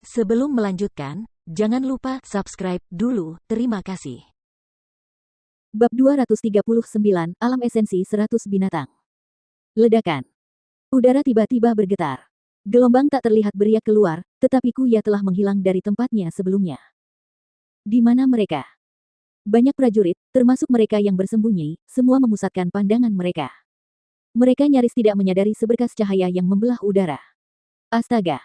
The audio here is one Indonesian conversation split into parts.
Sebelum melanjutkan, jangan lupa subscribe dulu. Terima kasih. Bab 239, Alam Esensi 100 Binatang. Ledakan. Udara tiba-tiba bergetar. Gelombang tak terlihat beriak keluar, tetapi Kuya telah menghilang dari tempatnya sebelumnya. Di mana mereka? Banyak prajurit, termasuk mereka yang bersembunyi, semua memusatkan pandangan mereka. Mereka nyaris tidak menyadari seberkas cahaya yang membelah udara. Astaga!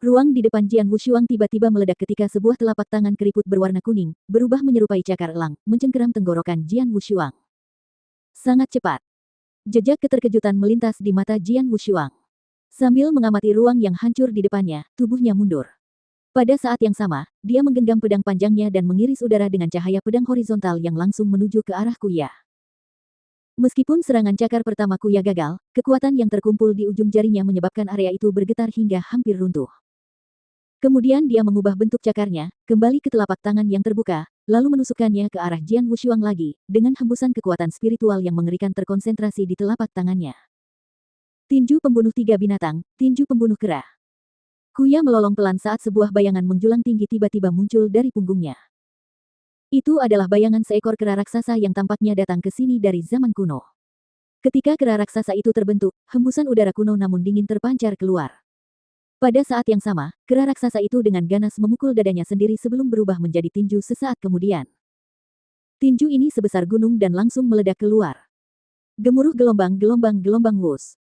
Ruang di depan Jian Wushuang tiba-tiba meledak ketika sebuah telapak tangan keriput berwarna kuning, berubah menyerupai cakar elang, mencengkeram tenggorokan Jian Wushuang. Sangat cepat. Jejak keterkejutan melintas di mata Jian Wushuang. Sambil mengamati ruang yang hancur di depannya, tubuhnya mundur. Pada saat yang sama, dia menggenggam pedang panjangnya dan mengiris udara dengan cahaya pedang horizontal yang langsung menuju ke arah Kuya. Meskipun serangan cakar pertama Kuya gagal, kekuatan yang terkumpul di ujung jarinya menyebabkan area itu bergetar hingga hampir runtuh. Kemudian dia mengubah bentuk cakarnya, kembali ke telapak tangan yang terbuka, lalu menusukkannya ke arah Jian Wushuang lagi, dengan hembusan kekuatan spiritual yang mengerikan terkonsentrasi di telapak tangannya. Tinju pembunuh 3 binatang, tinju pembunuh kera. Kuya melolong pelan saat sebuah bayangan menjulang tinggi tiba-tiba muncul dari punggungnya. Itu adalah bayangan seekor kera raksasa yang tampaknya datang ke sini dari zaman kuno. Ketika kera raksasa itu terbentuk, hembusan udara kuno namun dingin terpancar keluar. Pada saat yang sama, kera raksasa itu dengan ganas memukul dadanya sendiri sebelum berubah menjadi tinju sesaat kemudian. Tinju ini sebesar gunung dan langsung meledak keluar. Gemuruh gelombang wus.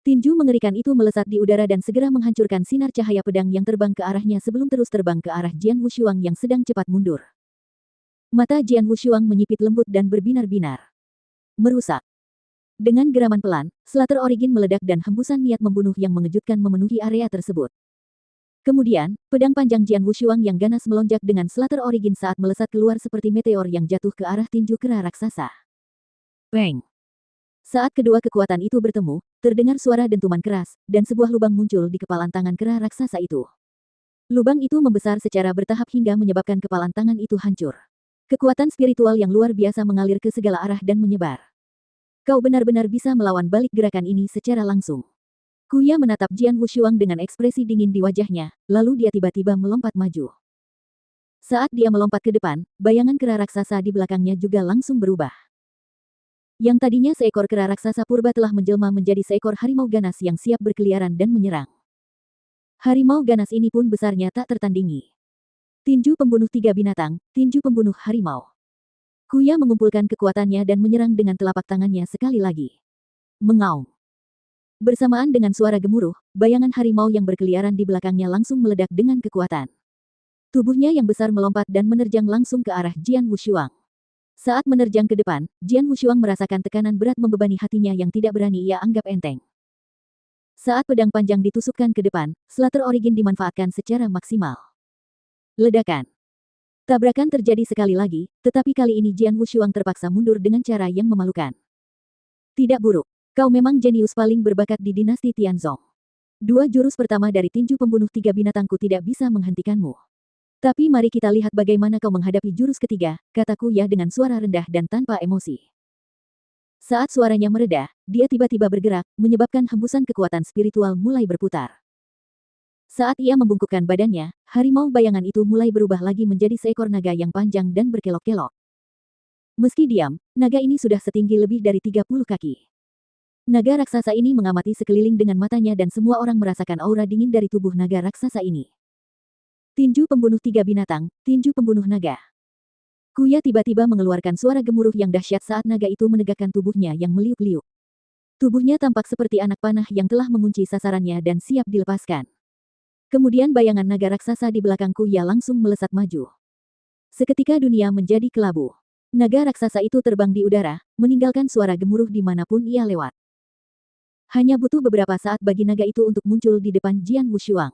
Tinju mengerikan itu melesat di udara dan segera menghancurkan sinar cahaya pedang yang terbang ke arahnya sebelum terus terbang ke arah Jian Wushuang yang sedang cepat mundur. Mata Jian Wushuang menyipit lembut dan berbinar-binar. Merusak. Dengan geraman pelan, Slater Origin meledak dan hembusan niat membunuh yang mengejutkan memenuhi area tersebut. Kemudian, pedang panjang Jian Wushuang yang ganas melonjak dengan Slater Origin saat melesat keluar seperti meteor yang jatuh ke arah tinju kera raksasa. Bang! Saat kedua kekuatan itu bertemu, terdengar suara dentuman keras, dan sebuah lubang muncul di kepalan tangan kera raksasa itu. Lubang itu membesar secara bertahap hingga menyebabkan kepalan tangan itu hancur. Kekuatan spiritual yang luar biasa mengalir ke segala arah dan menyebar. Kau benar-benar bisa melawan balik gerakan ini secara langsung. Kuya menatap Jian Wushuang dengan ekspresi dingin di wajahnya, lalu dia tiba-tiba melompat maju. Saat dia melompat ke depan, bayangan kera raksasa di belakangnya juga langsung berubah. Yang tadinya seekor kera raksasa purba telah menjelma menjadi seekor harimau ganas yang siap berkeliaran dan menyerang. Harimau ganas ini pun besarnya tak tertandingi. Tinju pembunuh 3 binatang, tinju pembunuh harimau. Kuya mengumpulkan kekuatannya dan menyerang dengan telapak tangannya sekali lagi. Mengaum. Bersamaan dengan suara gemuruh, bayangan harimau yang berkeliaran di belakangnya langsung meledak dengan kekuatan. Tubuhnya yang besar melompat dan menerjang langsung ke arah Jian Wushuang. Saat menerjang ke depan, Jian Wushuang merasakan tekanan berat membebani hatinya yang tidak berani ia anggap enteng. Saat pedang panjang ditusukkan ke depan, Slater Origin dimanfaatkan secara maksimal. Ledakan. Tabrakan terjadi sekali lagi, tetapi kali ini Jian Wushuang terpaksa mundur dengan cara yang memalukan. Tidak buruk. Kau memang jenius paling berbakat di dinasti Tianzong. 2 jurus pertama dari tinju pembunuh 3 binatangku tidak bisa menghentikanmu. Tapi mari kita lihat bagaimana kau menghadapi jurus ketiga, kata Kuya dengan suara rendah dan tanpa emosi. Saat suaranya mereda, dia tiba-tiba bergerak, menyebabkan hembusan kekuatan spiritual mulai berputar. Saat ia membungkukkan badannya, harimau bayangan itu mulai berubah lagi menjadi seekor naga yang panjang dan berkelok-kelok. Meski diam, naga ini sudah setinggi lebih dari 30 kaki. Naga raksasa ini mengamati sekeliling dengan matanya dan semua orang merasakan aura dingin dari tubuh naga raksasa ini. Tinju pembunuh 3 binatang, tinju pembunuh naga. Kuya tiba-tiba mengeluarkan suara gemuruh yang dahsyat saat naga itu menegakkan tubuhnya yang meliuk-liuk. Tubuhnya tampak seperti anak panah yang telah mengunci sasarannya dan siap dilepaskan. Kemudian bayangan naga raksasa di belakang Kuya langsung melesat maju. Seketika dunia menjadi kelabu. Naga raksasa itu terbang di udara, meninggalkan suara gemuruh dimanapun ia lewat. Hanya butuh beberapa saat bagi naga itu untuk muncul di depan Jian Wushuang.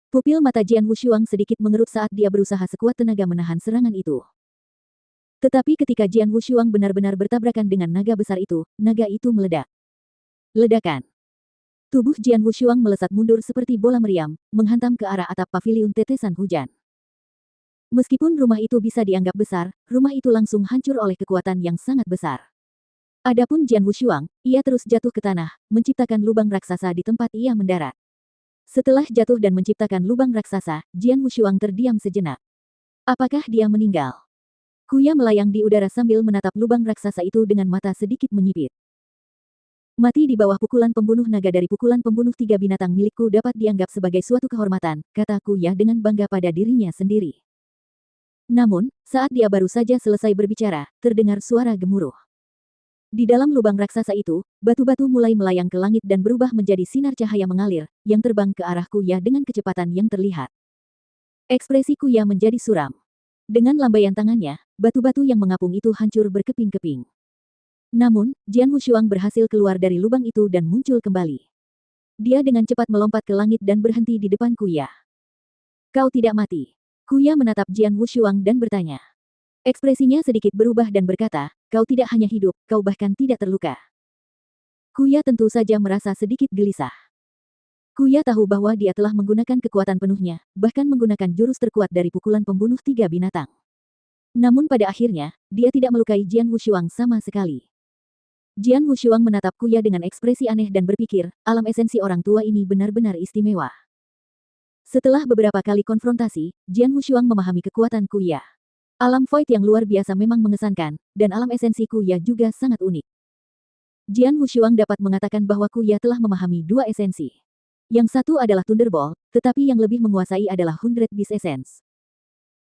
Pupil mata Jian Wushuang sedikit mengerut saat dia berusaha sekuat tenaga menahan serangan itu. Tetapi ketika Jian Wushuang benar-benar bertabrakan dengan naga besar itu, naga itu meledak. Ledakan. Tubuh Jian Wushuang melesat mundur seperti bola meriam, menghantam ke arah atap paviliun tetesan hujan. Meskipun rumah itu bisa dianggap besar, rumah itu langsung hancur oleh kekuatan yang sangat besar. Adapun Jian Wushuang, ia terus jatuh ke tanah, menciptakan lubang raksasa di tempat ia mendarat. Setelah jatuh dan menciptakan lubang raksasa, Jian Wushuang terdiam sejenak. Apakah dia meninggal? Kuya melayang di udara sambil menatap lubang raksasa itu dengan mata sedikit menyipit. Mati di bawah pukulan pembunuh naga dari pukulan pembunuh 3 binatang milikku dapat dianggap sebagai suatu kehormatan, kata Kuya dengan bangga pada dirinya sendiri. Namun, saat dia baru saja selesai berbicara, terdengar suara gemuruh. Di dalam lubang raksasa itu, batu-batu mulai melayang ke langit dan berubah menjadi sinar cahaya mengalir, yang terbang ke arah Kuya dengan kecepatan yang terlihat. Ekspresi Kuya menjadi suram. Dengan lambaian tangannya, batu-batu yang mengapung itu hancur berkeping-keping. Namun, Jian Wushuang berhasil keluar dari lubang itu dan muncul kembali. Dia dengan cepat melompat ke langit dan berhenti di depan Kuya. Kau tidak mati. Kuya menatap Jian Wushuang dan bertanya. Ekspresinya sedikit berubah dan berkata, kau tidak hanya hidup, kau bahkan tidak terluka. Kuya tentu saja merasa sedikit gelisah. Kuya tahu bahwa dia telah menggunakan kekuatan penuhnya, bahkan menggunakan jurus terkuat dari pukulan pembunuh 3 binatang. Namun pada akhirnya, dia tidak melukai Jian Wushuang sama sekali. Jian Wushuang menatap Kuya dengan ekspresi aneh dan berpikir, alam esensi orang tua ini benar-benar istimewa. Setelah beberapa kali konfrontasi, Jian Wushuang memahami kekuatan Kuya. Alam void yang luar biasa memang mengesankan, dan alam esensi Kuya juga sangat unik. Jian Wushuang dapat mengatakan bahwa Kuya telah memahami 2 esensi. Yang satu adalah Thunderbolt, tetapi yang lebih menguasai adalah 100 Beast Essence.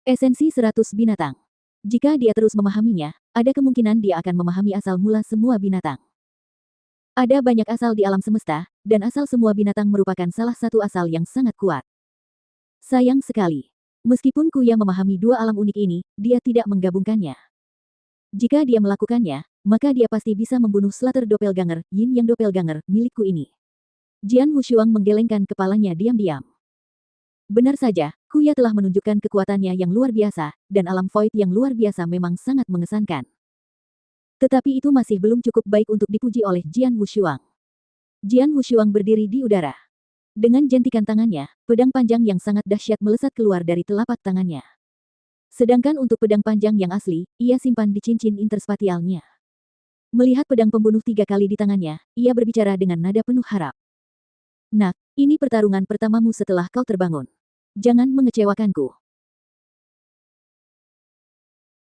Esensi 100 binatang. Jika dia terus memahaminya, ada kemungkinan dia akan memahami asal mula semua binatang. Ada banyak asal di alam semesta, dan asal semua binatang merupakan salah satu asal yang sangat kuat. Sayang sekali. Meskipun Kuya memahami 2 alam unik ini, dia tidak menggabungkannya. Jika dia melakukannya, maka dia pasti bisa membunuh Slater Doppelganger, Yin Yang Doppelganger, milikku ini. Jian Wushuang menggelengkan kepalanya diam-diam. Benar saja, Kuya telah menunjukkan kekuatannya yang luar biasa, dan alam void yang luar biasa memang sangat mengesankan. Tetapi itu masih belum cukup baik untuk dipuji oleh Jian Wushuang. Jian Wushuang berdiri di udara. Dengan jentikan tangannya, pedang panjang yang sangat dahsyat melesat keluar dari telapak tangannya. Sedangkan untuk pedang panjang yang asli, ia simpan di cincin interspatialnya. Melihat pedang pembunuh 3 kali di tangannya, ia berbicara dengan nada penuh harap. Nak, ini pertarungan pertamamu setelah kau terbangun. Jangan mengecewakanku.